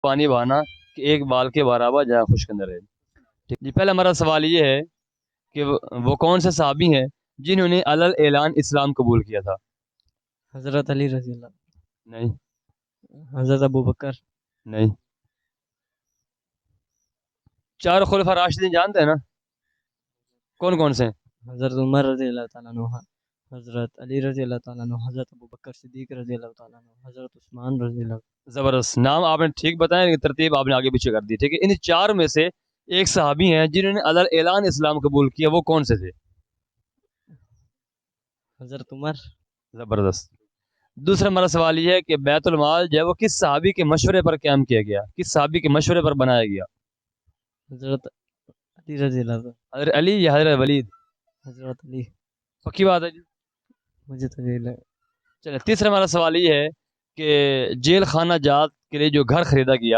پانی بہانا کہ ایک بال کے برابر جہاں خشک نہ رہے. جی پہلا ہمارا سوال یہ ہے کہ وہ کون سے صحابی ہیں جنہوں نے علل اعلان اسلام قبول کیا تھا؟ حضرت علی رضی اللہ، نہیں. حضرت ابو بکر، نہیں. چار خلفاء راشدین جانتے ہیں نا؟ کون کون سے ہیں؟ حضرت عمر رضی اللہ تعالیٰ عنہ، حضرت علی رضی اللہ تعالیٰ عنہ، حضرت ابو بکر صدیق رضی اللہ تعالیٰ عنہ، حضرت عثمان رضی اللہ. زبردست. نام آپ نے ٹھیک بتایا لیکن ترتیب آپ نے آگے پیچھے کر دی. ٹھیک ہے. ان چار میں سے ایک صحابی ہیں جنہوں نے علل اعلان اسلام قبول کیا، وہ کون سے تھے؟ حضرت عمر. زبردست. دوسرا ہمارا سوال یہ ہے کہ بیت المال جو ہے وہ کس صحابی کے مشورے پر قیام کیا گیا، کس صحابی کے مشورے پر بنایا گیا؟ حضرت علی رضی اللہ عنہ. حضرت علی یا حضرت ولید؟ حضرت علی. پکی بات ہے جی. مجھے تو یہی لگا. چلے تیسرا ہمارا سوال یہ ہے کہ جیل خانہ جات کے لیے جو گھر خریدا گیا